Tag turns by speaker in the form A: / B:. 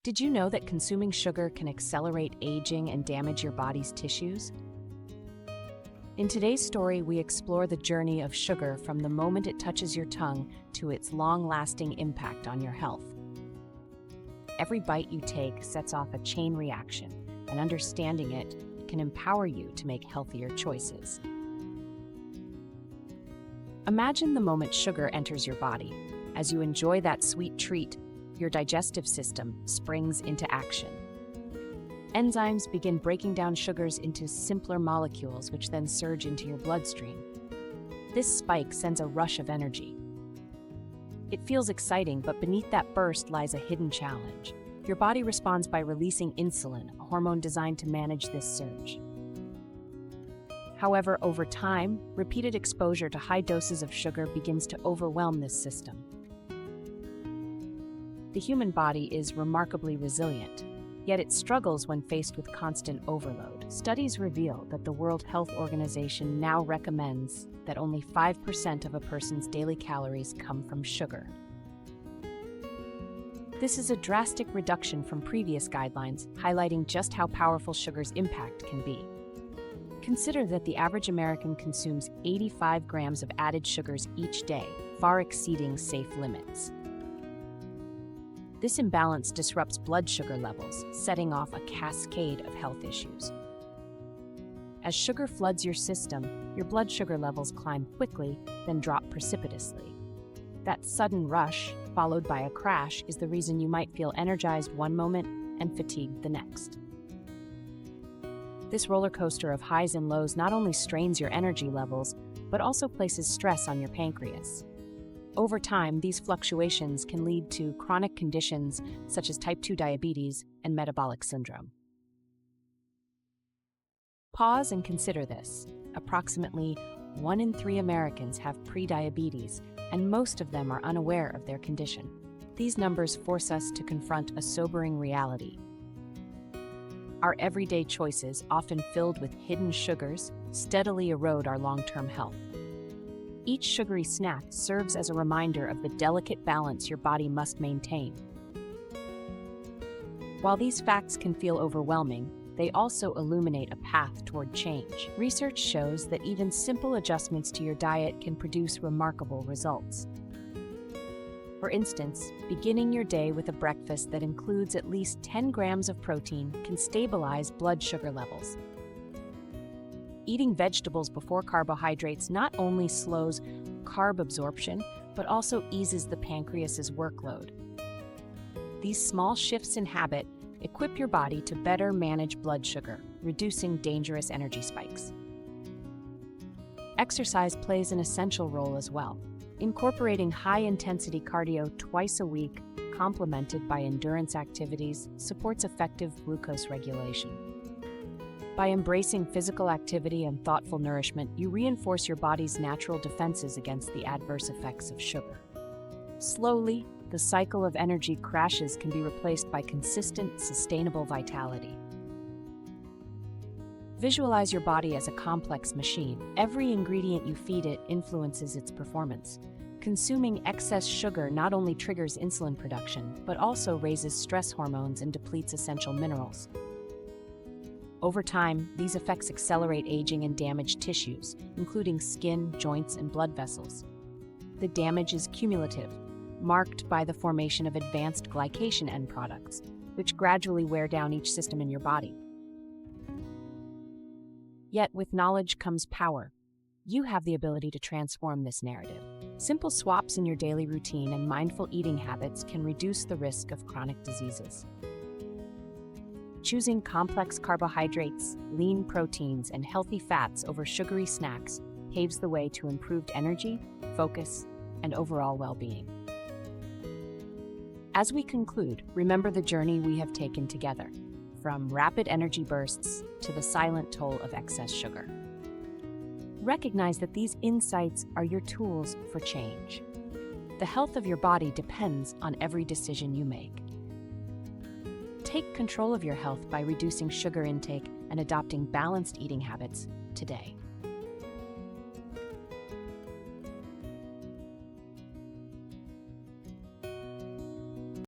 A: Did you know that consuming sugar can accelerate aging and damage your body's tissues? In today's story, we explore the journey of sugar from the moment it touches your tongue to its long-lasting impact on your health. Every bite you take sets off a chain reaction, and understanding it can empower you to make healthier choices. Imagine the moment sugar enters your body. As you enjoy that sweet treat, your digestive system springs into action. Enzymes begin breaking down sugars into simpler molecules, which then surge into your bloodstream. This spike sends a rush of energy. It feels exciting, but beneath that burst lies a hidden challenge. Your body responds by releasing insulin, a hormone designed to manage this surge. However, over time, repeated exposure to high doses of sugar begins to overwhelm this system. The human body is remarkably resilient, yet it struggles when faced with constant overload. Studies reveal that the World Health Organization now recommends that only 5% of a person's daily calories come from sugar. This is a drastic reduction from previous guidelines, highlighting just how powerful sugar's impact can be. Consider that the average American consumes 85 grams of added sugars each day, far exceeding safe limits. This imbalance disrupts blood sugar levels, setting off a cascade of health issues. As sugar floods your system, your blood sugar levels climb quickly, then drop precipitously. That sudden rush, followed by a crash, is the reason you might feel energized one moment and fatigued the next. This roller coaster of highs and lows not only strains your energy levels, but also places stress on your pancreas. Over time, these fluctuations can lead to chronic conditions such as type 2 diabetes and metabolic syndrome. Pause and consider this. Approximately 1 in 3 Americans have prediabetes, and most of them are unaware of their condition. These numbers force us to confront a sobering reality. Our everyday choices, often filled with hidden sugars, steadily erode our long-term health. Each sugary snack serves as a reminder of the delicate balance your body must maintain. While these facts can feel overwhelming, they also illuminate a path toward change. Research shows that even simple adjustments to your diet can produce remarkable results. For instance, beginning your day with a breakfast that includes at least 10 grams of protein can stabilize blood sugar levels. Eating vegetables before carbohydrates not only slows carb absorption, but also eases the pancreas's workload. These small shifts in habit equip your body to better manage blood sugar, reducing dangerous energy spikes. Exercise plays an essential role as well. Incorporating high-intensity cardio twice a week, complemented by endurance activities, supports effective glucose regulation. By embracing physical activity and thoughtful nourishment, you reinforce your body's natural defenses against the adverse effects of sugar. Slowly, the cycle of energy crashes can be replaced by consistent, sustainable vitality. Visualize your body as a complex machine. Every ingredient you feed it influences its performance. Consuming excess sugar not only triggers insulin production, but also raises stress hormones and depletes essential minerals. Over time, these effects accelerate aging and damage tissues, including skin, joints, and blood vessels. The damage is cumulative, marked by the formation of advanced glycation end products, which gradually wear down each system in your body. Yet, with knowledge comes power. You have the ability to transform this narrative. Simple swaps in your daily routine and mindful eating habits can reduce the risk of chronic diseases. Choosing complex carbohydrates, lean proteins, and healthy fats over sugary snacks paves the way to improved energy, focus, and overall well-being. As we conclude, remember the journey we have taken together, from rapid energy bursts to the silent toll of excess sugar. Recognize that these insights are your tools for change. The health of your body depends on every decision you make. Take control of your health by reducing sugar intake and adopting balanced eating habits today.